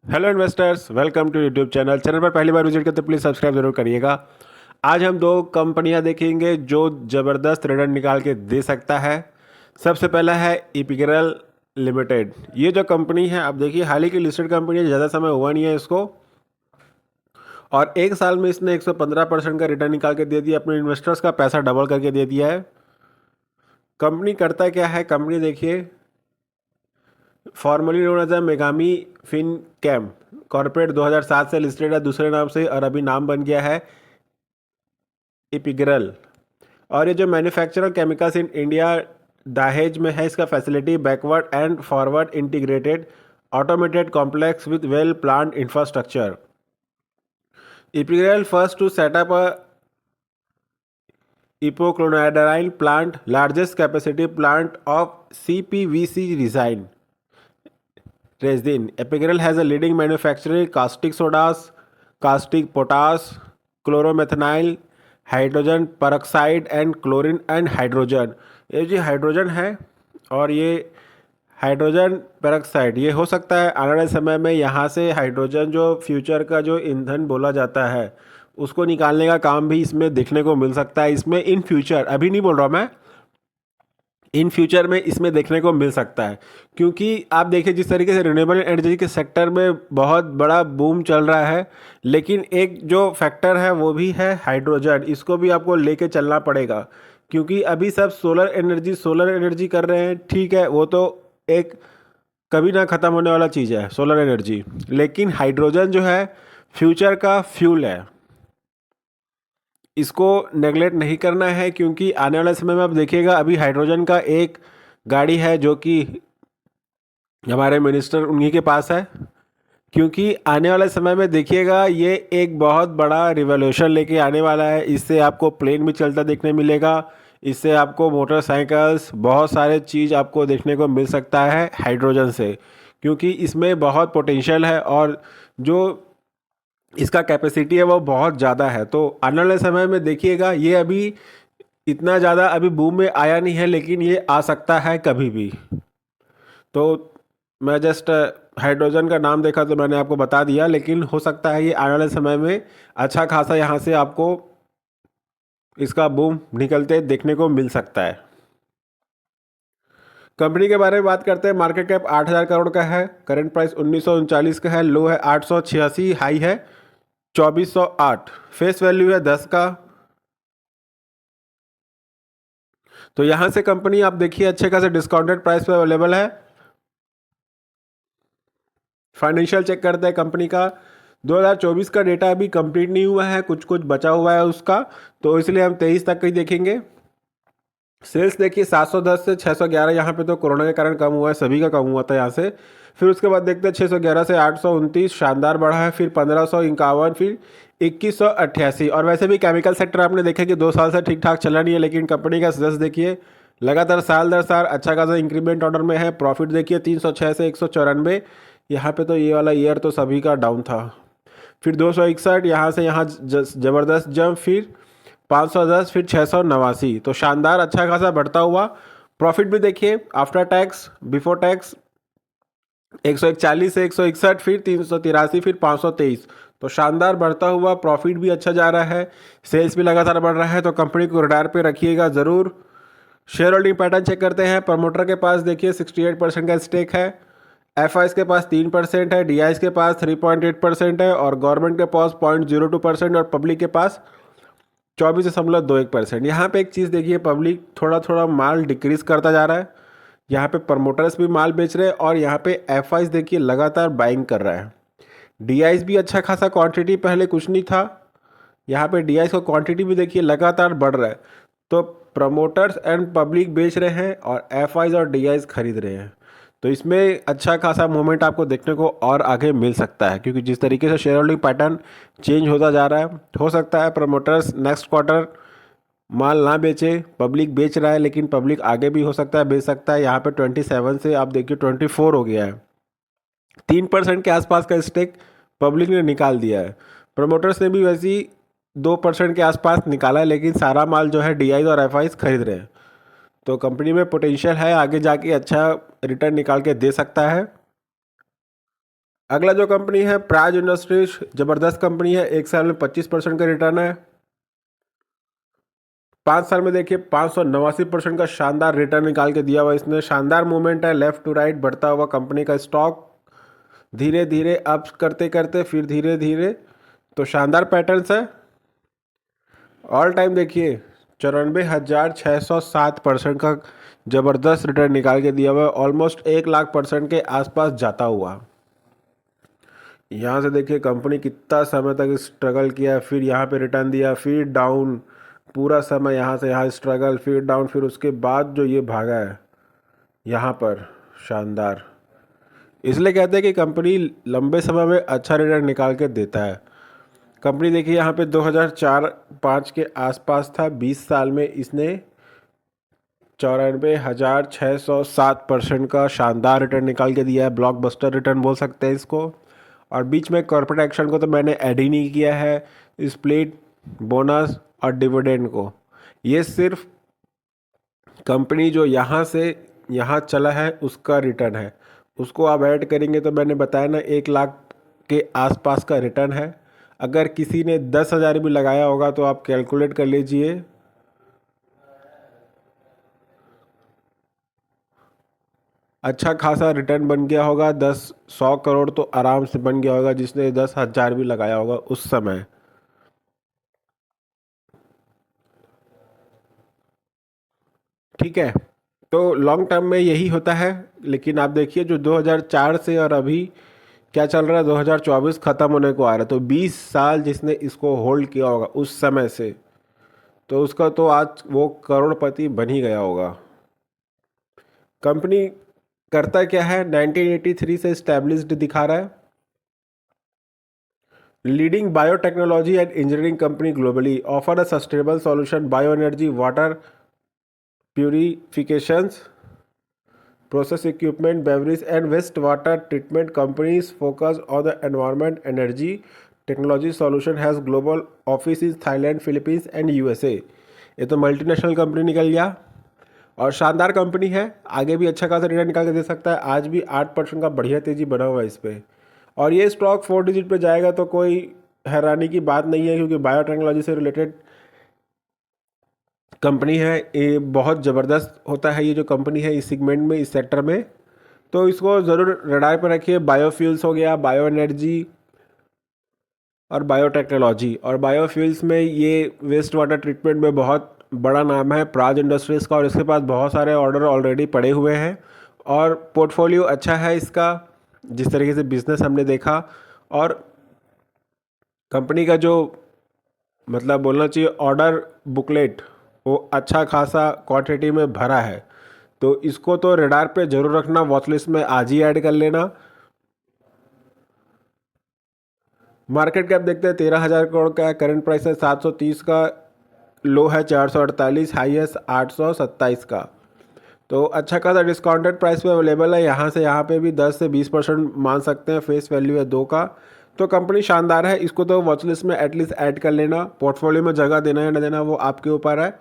Hello investors, welcome to YouTube channel पर पहली बार विजिट करते प्लीज़ सब्सक्राइब जरूर करिएगा। आज हम दो कंपनियां देखेंगे जो ज़बरदस्त रिटर्न निकाल के दे सकता है। सबसे पहला है इपिग्रल लिमिटेड। ये जो कंपनी है, आप देखिए हाल ही की लिस्टेड कंपनी है, ज़्यादा समय हुआ नहीं है इसको, और एक साल में इसने 115% का रिटर्न निकाल के दे दिया, अपने इन्वेस्टर्स का पैसा डबल करके दे दिया है। कंपनी करता क्या है, कंपनी देखिए, फॉर्मली नोन एज मेगामी फिन कैम कॉर्पोरेट 2007 से लिस्टेड है दूसरे नाम से, और अभी नाम बन गया है इपिग्रल। और ये जो मैन्युफैक्चरर केमिकल्स इन इंडिया दहेज में है, इसका facility backward and forward integrated automated complex with well planned infrastructure. Epigral first to set up a epichlorohydrin plant, largest capacity plant of CPVC design resin. Epigrel has a leading manufacturing caustic sodas, caustic potash, chloromethanol, hydrogen peroxide and chlorine and hydrogen. ये जो hydrogen है और ये hydrogen peroxide, ये हो सकता है आने वाले समय में यहाँ से हाइड्रोजन जो फ्यूचर का जो ईंधन बोला जाता है उसको निकालने का काम भी इसमें देखने को मिल सकता है। इसमें इन फ्यूचर, अभी नहीं बोल रहा मैं, इन फ्यूचर में इसमें देखने को मिल सकता है। क्योंकि आप देखिए जिस तरीके से रिन्यूएबल एनर्जी के सेक्टर में बहुत बड़ा बूम चल रहा है, लेकिन एक जो फैक्टर है वो भी है हाइड्रोजन। इसको भी आपको लेके चलना पड़ेगा, क्योंकि अभी सब सोलर एनर्जी कर रहे हैं। ठीक है, वो तो एक कभी ना ख़त्म होने वाला चीज़ है सोलर एनर्जी, लेकिन हाइड्रोजन जो है फ्यूचर का फ्यूल है, इसको नेगलेक्ट नहीं करना है। क्योंकि आने वाले समय में आप देखिएगा, अभी हाइड्रोजन का एक गाड़ी है जो कि हमारे मिनिस्टर उन्हीं के पास है। क्योंकि आने वाले समय में देखिएगा ये एक बहुत बड़ा रिवॉल्यूशन लेके आने वाला है। इससे आपको प्लेन भी चलता देखने मिलेगा, इससे आपको मोटरसाइकिल्स, बहुत सारे चीज़ आपको देखने को मिल सकता है हाइड्रोजन से। क्योंकि इसमें बहुत पोटेंशियल है और जो इसका कैपेसिटी है वो बहुत ज़्यादा है। तो आने वाले समय में देखिएगा, ये अभी इतना ज़्यादा अभी बूम में आया नहीं है, लेकिन ये आ सकता है कभी भी। तो मैं जस्ट हाइड्रोजन का नाम देखा तो मैंने आपको बता दिया, लेकिन हो सकता है ये आने वाले समय में अच्छा खासा यहाँ से आपको इसका बूम निकलते देखने को मिल सकता है। कंपनी के बारे में बात करते हैं। मार्केट कैप 8,000 करोड़ का है, करंट प्राइस 1939 का है, लो है 886, हाई है 2408, फेस वैल्यू है 10 का। तो यहां से कंपनी आप देखिए अच्छे खासे डिस्काउंटेड प्राइस पे अवेलेबल है। फाइनेंशियल चेक करते हैं कंपनी का। 2024 का डेटा अभी कंप्लीट नहीं हुआ है, कुछ कुछ बचा हुआ है उसका, तो इसलिए हम 23 तक ही देखेंगे। सेल्स देखिए 710 से 611, यहाँ पे तो कोरोना के कारण कम हुआ है, सभी का कम हुआ था यहाँ से। फिर उसके बाद देखते हैं 611 से 829, शानदार बढ़ा है। फिर 1551, फिर 2188। और वैसे भी केमिकल सेक्टर आपने देखा कि 2 साल से ठीक ठाक चला नहीं है, लेकिन कंपनी का सक्सेस देखिए लगातार साल दर साल अच्छा खासा इंक्रीमेंट ऑर्डर में है। प्रॉफिट देखिए 306 से 194, यहाँ पे तो ये वाला ईयर तो सभी का डाउन था। फिर 261, यहाँ से यहाँ ज़बरदस्त जंप, फिर 510, फिर 689। तो शानदार अच्छा खासा बढ़ता हुआ। प्रॉफिट भी देखिए आफ्टर टैक्स बिफोर टैक्स 141 से 161, फिर 383, फिर 523। तो शानदार बढ़ता हुआ प्रॉफिट भी अच्छा जा रहा है, सेल्स भी लगातार बढ़ रहा है। तो कंपनी को रडार पे रखिएगा ज़रूर। शेयर होल्डिंग पैटर्न चेक करते हैं। प्रमोटर के पास देखिए 68% का स्टेक है, एफ के पास 3% है, डी के पास 3.8% है, और गवर्नमेंट के पास 0.02%, और पब्लिक के पास 24.21%। यहाँ पे एक चीज़ देखिए, पब्लिक थोड़ा थोड़ा माल डिक्रीज करता जा रहा है, यहाँ पे प्रमोटर्स भी माल बेच रहे हैं, और यहाँ पे एफ देखिए लगातार बाइंग कर रहा है। डी भी अच्छा खासा क्वांटिटी, पहले कुछ नहीं था, यहाँ पे डी का क्वांटिटी भी देखिए लगातार बढ़ रहा है। तो प्रमोटर्स एंड पब्लिक बेच रहे हैं और एफ और डी खरीद रहे हैं। तो इसमें अच्छा खासा मूवमेंट आपको देखने को और आगे मिल सकता है, क्योंकि जिस तरीके से शेयर होल्डिंग पैटर्न चेंज होता जा रहा है, हो सकता है प्रमोटर्स नेक्स्ट क्वार्टर माल ना बेचे, पब्लिक बेच रहा है, लेकिन पब्लिक आगे भी हो सकता है बेच सकता है। यहाँ पे 27 से आप देखिए 24 हो गया है, 3% के आसपास का स्टेक पब्लिक ने निकाल दिया है। प्रमोटर्स ने भी वैसे ही 2% के आसपास निकाला है, लेकिन सारा माल जो है डी और एफ खरीद रहे हैं। तो कंपनी में पोटेंशियल है, आगे जाके अच्छा रिटर्न निकाल के दे सकता है। अगला जो कंपनी है प्राज इंडस्ट्रीज, ज़बरदस्त कंपनी है, 1 साल में 25% का रिटर्न है। 5 साल में देखिए 589% का शानदार रिटर्न निकाल के दिया हुआ इसने। शानदार मूवमेंट है, लेफ्ट टू राइट बढ़ता हुआ कंपनी का स्टॉक, धीरे धीरे अप करते करते फिर धीरे धीरे, तो शानदार पैटर्न्स है। ऑल टाइम देखिए 94,607% का ज़बरदस्त रिटर्न निकाल के दिया हुआ है, ऑलमोस्ट 1,00,000% के आसपास जाता हुआ। यहाँ से देखिए कंपनी कितना समय तक स्ट्रगल किया, फिर यहाँ पे रिटर्न दिया, फिर डाउन, पूरा समय यहाँ से यहाँ स्ट्रगल, फिर डाउन, फिर उसके बाद जो ये भागा है यहाँ पर, शानदार। इसलिए कहते हैं कि कंपनी लंबे समय में अच्छा रिटर्न निकाल के देता है। कंपनी देखिए यहाँ पे 2004-05 के आसपास था, 20 साल में इसने 94,607% का शानदार रिटर्न निकाल के दिया है। ब्लॉकबस्टर रिटर्न बोल सकते हैं इसको। और बीच में कॉर्पोरेट एक्शन को तो मैंने ऐड ही नहीं किया है, स्प्लिट, बोनस और डिविडेंड को। ये सिर्फ कंपनी जो यहाँ से यहाँ चला है उसका रिटर्न है, उसको आप ऐड करेंगे तो मैंने बताया ना 1,00,000 के आसपास का रिटर्न है। अगर किसी ने 10,000 भी लगाया होगा तो आप कैलकुलेट कर लीजिए, अच्छा खासा रिटर्न बन गया होगा। 100 करोड़ तो आराम से बन गया होगा जिसने 10,000 भी लगाया होगा उस समय। ठीक है, तो लॉन्ग टर्म में यही होता है। लेकिन आप देखिए जो 2004 से और अभी क्या चल रहा है, 2024 ख़त्म होने को आ रहा है, तो 20 साल जिसने इसको होल्ड किया होगा उस समय से, तो उसका तो आज वो करोड़पति बन ही गया होगा। कंपनी करता क्या है, 1983 से स्टैब्लिश्ड दिखा रहा है। Leading biotechnology and engineering company globally, offer a sustainable solution, bio energy, water purifications, process equipment, beverage and wastewater treatment companies focus on the environment, energy, technology solution, has global office in Thailand, Philippines and USA। ये तो multinational company निकल गया और शानदार company है, आगे भी अच्छा खासा रिटर्न निकाल के दे सकता है। आज भी 8% का बढ़िया तेज़ी बना हुआ है इस पर, और ये स्टॉक 4 डिजिट पे जाएगा तो कोई हैरानी की बात नहीं है, क्योंकि बायोटेक्नोलॉजी से रिलेटेड कंपनी है। ये बहुत ज़बरदस्त होता है ये जो कंपनी है इस सेगमेंट में, इस सेक्टर में, तो इसको ज़रूर रडार पर रखिए। बायोफ्यूल्स हो गया, बायो एनर्जी और बायोटेक्नोलॉजी। और बायोफ्यूल्स में ये वेस्ट वाटर ट्रीटमेंट में बहुत बड़ा नाम है प्राज इंडस्ट्रीज़ का, और इसके पास बहुत सारे ऑर्डर ऑलरेडी पड़े हुए हैं और पोर्टफोलियो अच्छा है इसका, जिस तरीके से बिजनेस हमने देखा। और कंपनी का जो मतलब बोलना चाहिए ऑर्डर बुकलेट वो अच्छा खासा क्वांटिटी में भरा है, तो इसको तो रडार पे जरूर रखना, वॉच लिस्ट में आज ही ऐड कर लेना। मार्केट कैप देखते हैं 13,000 करोड़ का है, करंट प्राइस है 730 का, लो है 448, हाईएस्ट 827 का, तो अच्छा खासा डिस्काउंटेड प्राइस पे अवेलेबल है। यहाँ से यहाँ पे भी 10 से 20% मान सकते हैं, फेस वैल्यू है 2 का, तो कंपनी शानदार है। इसको तो वॉच लिस्ट में एटलीस्ट ऐड कर लेना। पोर्टफोलियो में जगह देना या न देना वो आपके ऊपर है,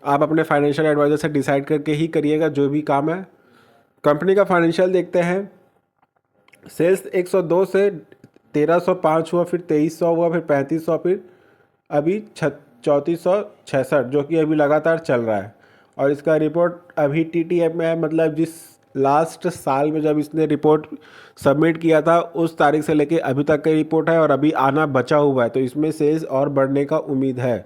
आप अपने फाइनेंशियल एडवाइजर से डिसाइड करके ही करिएगा जो भी काम है। कंपनी का फाइनेंशियल देखते हैं, सेल्स 102 से 1,305 हुआ, फिर 2,300 हुआ, फिर 3,500, फिर अभी 3,466 जो कि अभी लगातार चल रहा है। और इसका रिपोर्ट अभी TTF में है, मतलब जिस लास्ट साल में जब इसने रिपोर्ट सबमिट किया था उस तारीख से लेके अभी तक का रिपोर्ट है, और अभी आना बचा हुआ है, तो इसमें सेल्स और बढ़ने का उम्मीद है।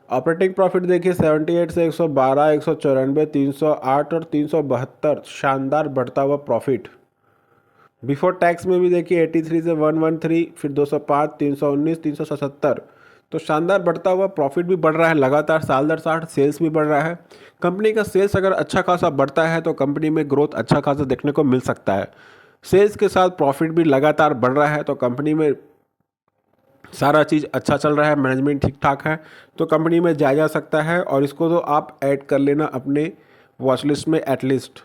ऑपरेटिंग प्रॉफिट देखिए 78 से 112, 194, 308 और 372, शानदार बढ़ता हुआ प्रॉफिट। बिफोर टैक्स में भी देखिए 83 से 113, फिर 205, 319, 377, तो शानदार बढ़ता हुआ प्रॉफिट भी बढ़ रहा है लगातार, साल दर साल सेल्स भी बढ़ रहा है। कंपनी का सेल्स अगर अच्छा खासा बढ़ता है तो कंपनी में ग्रोथ अच्छा खासा देखने को मिल सकता है। सेल्स के साथ प्रॉफिट भी लगातार बढ़ रहा है, तो कंपनी में सारा चीज़ अच्छा चल रहा है, मैनेजमेंट ठीक ठाक है, तो कंपनी में जाया जा सकता है, और इसको तो आप ऐड कर लेना अपने वॉच लिस्ट में एटलीस्ट।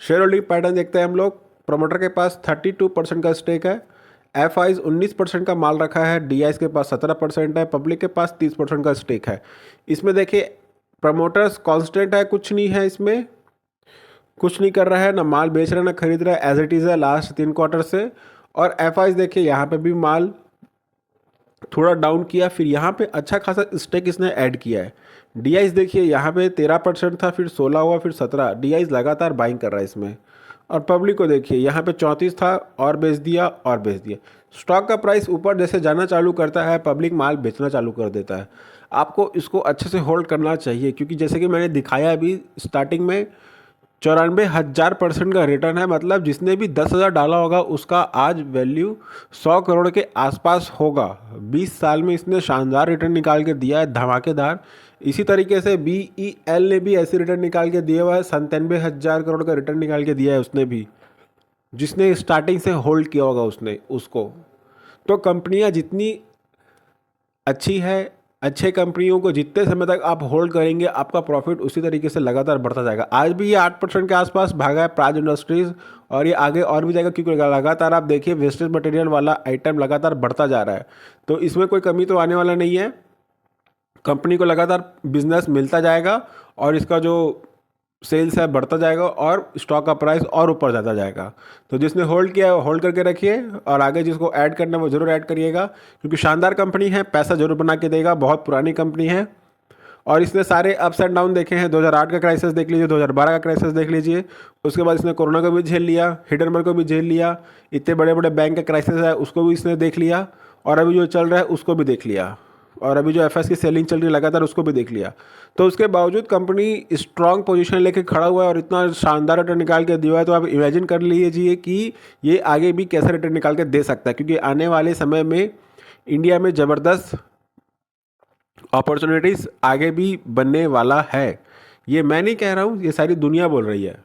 शेयर होल्डिंग पैटर्न देखते हैं हम लोग। प्रमोटर के पास 32% का स्टेक है, FIs 19% का माल रखा है, DIs के पास 17% है, पब्लिक के पास 30% का स्टेक है। इसमें देखिए प्रमोटर्स कांस्टेंट है, कुछ नहीं है इसमें, कुछ नहीं कर रहा है, ना माल बेच रहा है ना खरीद रहा है, एज इट इज़ है लास्ट 3 क्वार्टर से। और FIs देखिए यहाँ पे भी माल थोड़ा डाउन किया, फिर यहाँ पे अच्छा खासा स्टेक इसने ऐड किया है। DIs देखिए यहाँ पे 13% था, फिर 16 हुआ, फिर 17। DIs लगातार बाइंग कर रहा है इसमें। और पब्लिक को देखिए यहाँ पे 34 था और बेच दिया और बेच दिया। स्टॉक का प्राइस ऊपर जैसे जाना चालू करता है, पब्लिक माल बेचना चालू कर देता है। आपको इसको अच्छे से होल्ड करना चाहिए, क्योंकि जैसे कि मैंने दिखाया अभी स्टार्टिंग में 94,000% का रिटर्न है। मतलब जिसने भी 10,000 डाला होगा उसका आज वैल्यू 100 करोड़ के आसपास होगा। 20 साल में इसने शानदार रिटर्न निकाल के दिया है, धमाकेदार। इसी तरीके से BEL ने भी ऐसे रिटर्न निकाल के दिया हुआ है, 97,000 करोड़ का रिटर्न निकाल के दिया है उसने भी, जिसने स्टार्टिंग से होल्ड किया होगा उसने उसको। तो कंपनियां जितनी अच्छी है, अच्छे कंपनियों को जितने समय तक आप होल्ड करेंगे आपका प्रॉफिट उसी तरीके से लगातार बढ़ता जाएगा। आज भी ये 8% के आसपास भागा है प्राज इंडस्ट्रीज़, और ये आगे और भी जाएगा, क्योंकि लगातार आप देखिए वेस्टेज मटेरियल वाला आइटम लगातार बढ़ता जा रहा है। तो इसमें कोई कमी तो आने वाला नहीं है, कंपनी को लगातार बिजनेस मिलता जाएगा और इसका जो सेल्स है बढ़ता जाएगा और स्टॉक का प्राइस और ऊपर जाता जाएगा। तो जिसने होल्ड किया है होल्ड करके रखिए, और आगे जिसको ऐड करना है वो ज़रूर ऐड करिएगा, क्योंकि शानदार कंपनी है, पैसा जरूर बना के देगा, बहुत पुरानी कंपनी है। और इसने सारे अप्स एंड डाउन देखे हैं। 2008 का क्राइसिस देख लीजिए, 2012 का क्राइसिस देख लीजिए, उसके बाद इसने कोरोना को भी झेल लिया, हिडनबर्ग को भी झेल लिया, इतने बड़े बड़े बैंक का क्राइसिस है उसको भी इसने देख लिया, और अभी जो चल रहा है उसको भी देख लिया, और अभी जो FS की सेलिंग चल रही है लगातार उसको भी देख लिया। तो उसके बावजूद कंपनी स्ट्रांग पोजीशन लेके खड़ा हुआ है और इतना शानदार रिटर्न निकाल के दिया है। तो आप इमेजिन कर लीजिए कि ये आगे भी कैसे रिटर्न निकाल के दे सकता है, क्योंकि आने वाले समय में इंडिया में ज़बरदस्त अपॉर्चुनिटीज़ आगे भी बनने वाला है। ये मैं नहीं कह रहा हूँ, ये सारी दुनिया बोल रही है।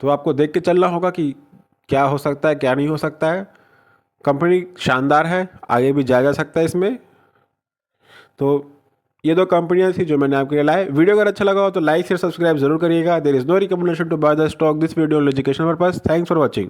तो आपको देख के चलना होगा कि क्या हो सकता है क्या नहीं हो सकता है। कंपनी शानदार है, आगे भी जाया जा सकता है इसमें। तो ये दो कंपनियां थी जो मैंने आपके लिए लाए। वीडियो अगर अच्छा लगा हो तो लाइक शेयर सब्सक्राइब जरूर करिएगा। There is no recommendation to buy the stock, this video on education purpose. Thanks for watching.